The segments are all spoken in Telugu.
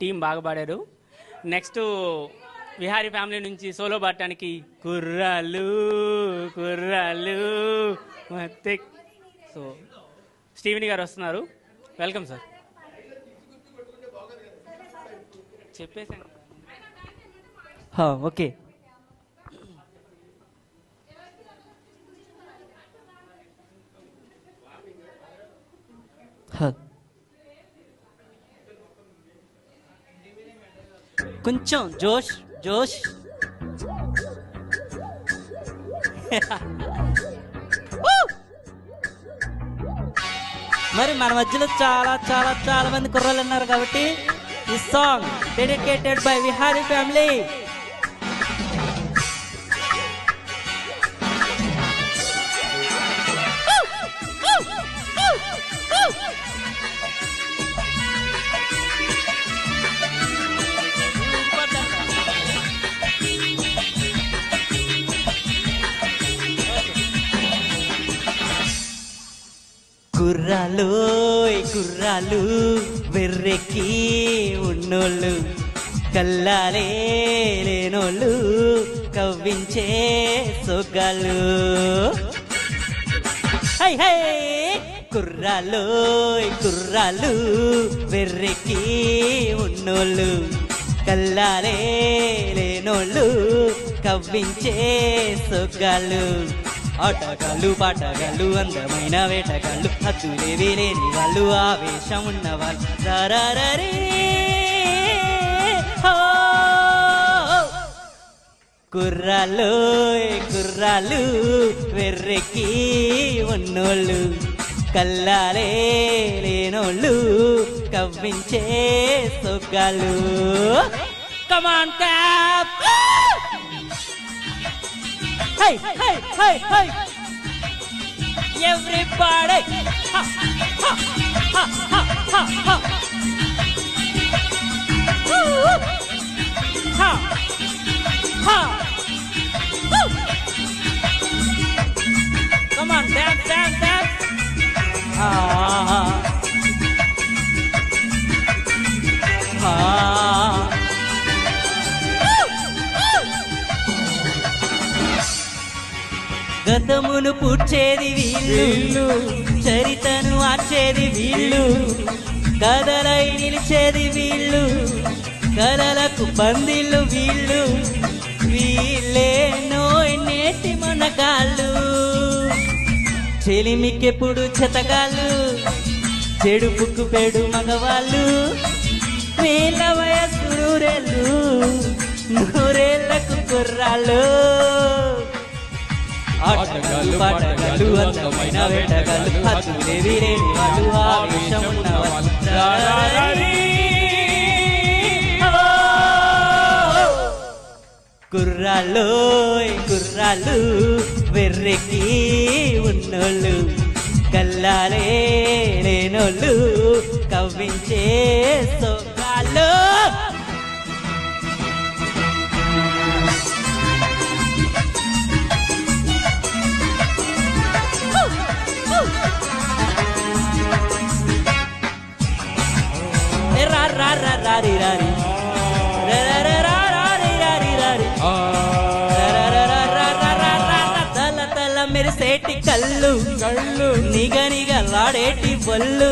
టీం బాగా పాడారు. నెక్స్ట్ విహారీ ఫ్యామిలీ నుంచి సోలో పాడటానికి కుర్రాలు కుర్రాలు మతే. సో స్టీవెన్ గారు వస్తున్నారు. Welcome sir. చెప్పేసాను. ఓకే. కొంచెం జోష్ జోష్. మరి మన మధ్యలో చాలా చాలా చాలా మంది కుర్రాళ్ళు ఉన్నారు కాబట్టి ఈ song dedicated by Vihari family. కుర్రాలు కుర్రాలు వెర్రెక్కి ఉన్నోళ్ళు, కల్లాలే లేనోళ్ళు, కవ్వించే సొగ్గాళ్ళు. హై హై కుర్రాలు కుర్రాలు వెర్రెక్కి ఉన్నోళ్ళు, కల్లాలే లేనోళ్ళు, కవ్వించే సొగ్గాళ్ళు. ఆటగాళ్ళు పాటగాళ్ళు అందమైన వేటగాళ్ళు, హద్దులేవి లేని వాళ్ళు, ఆవేశం ఉన్నవాళ్ళు. రారారీ కుర్రాళ్ళు కుర్రాళ్ళు వెర్రెక్కి ఉన్నోళ్ళు, కల్లాలే లేనోళ్ళు, కవ్వించే సొగ్గాళ్ళు. కమాన్ cap. Hey, hey, hey, hey! Everybody! Ha, ha, ha, ha, ha, ha! Woo! Ha, ha! Woo! Come on, dance, dance, dance! Ah, ah. గతమును పూడ్చేది వీళ్ళు, చరితను మార్చేది వీళ్ళు, కథలై నిలిచేది వీళ్ళు, కలలకు పందిళ్ళు వీళ్ళు, వీళ్ళేనో నేటి మునగాళ్ళు. చెలిమికెప్పుడు చెతగాళ్ళు, చెడుపుకు పెడు మగవాళ్ళు, వీళ్ళ వయస్సు నూరేళ్ళు, నూరేళ్లకు కుర్రాళ్ళు. ఆటగాళ్ళు పాటగాళ్ళు అందమైన వేటగాళ్ళు, హద్దులేవి లేని వాళ్ళు, ఆవేశం ఉన్నవాళ్ళు. కుర్రాళ్ళు కుర్రాళ్ళు వెర్రెక్కి ఉన్నోళ్ళు, కల్లాలే లేనోళ్ళు, కవ్వించే సొగ్గాళ్ళు. రారి రారి తల తల మెరిసేటి కళ్ళు, నిగ నిగలాడేటి బొల్లు,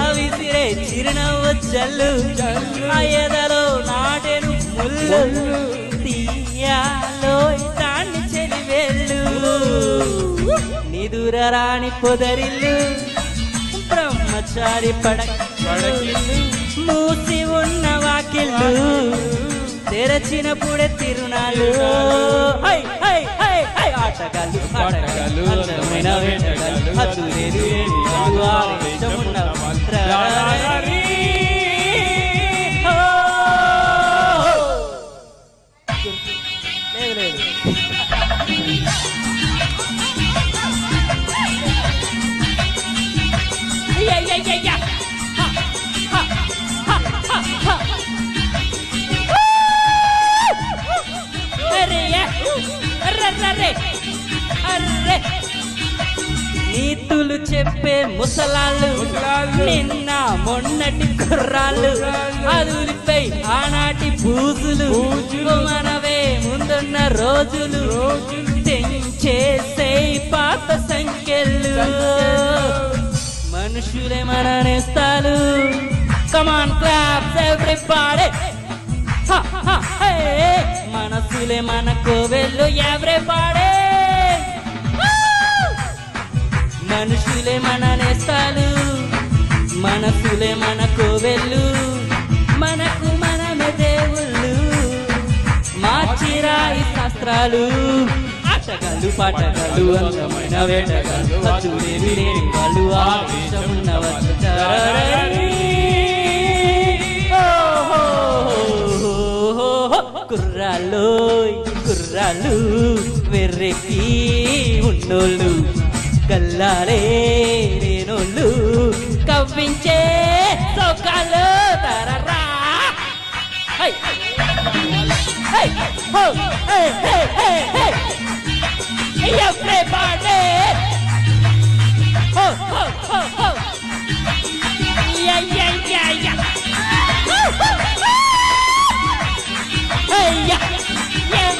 అవిసిరే చిరునవ్వు జల్లు, ఎదలో నాటెను ముళ్ళు, తీయాలో తాండి చెలివేళ్ళు, నిదురరాని పొదరిల్లు, బ్రహ్మచారి పడకిల్లు, మూసి ఉన్న వాకిళ్ళు, తెరచినప్పుడే తిరునాళ్ళు. ఆటగాళ్ళు పాటగాళ్ళు అందమైన వేటగాళ్ళు, హద్దులేని వాళ్ళు, ఆవేశం ఉన్నవాళ్ళు. లేదు లేదు నీతులు చెప్పే ముసలాళ్ళు, నిన్న మొన్నటి కుర్రాళ్ళు అదులిపై ఆనాటి బూజులు మనవే ముందున్న రోజులు తెంచేసే పాత సంఖ్యలు మనుషులే మన నేస్తాలు కమాన్ క్లాప్స్ ఎవ్రీబడీ మనసులే మన కోవెళ్ళు ఎవ్రీబడీ మనుషులే మన నేస్తాలు మనసులే మన కోవెళ్ళు మనకు మనమే దేవుళ్ళు మార్చిరాయి శాస్త్రాలు ఆటగాళ్ళు పాటగాళ్ళు అందమైన వేటగాళ్ళు చూడేవి లేని వాళ్ళు ఆవేశమున్నవచ్చు కుర్రాళ్ళు కుర్రాళ్ళు వెర్రెక్కి ఉన్నోళ్ళు కల్లాలే రేనోళ్ళు కవ్వించే సౌకాలు తరరా everybody ho ho ho ho yeah yeah yeah yeah hey yeah yeah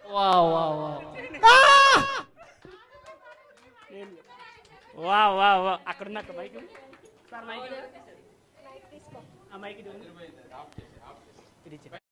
wow wow wow wow wow wow అక్కడ ఉన్న మైక్ సార్ మైక్ తీసుకో ఆ మైక్ ఇది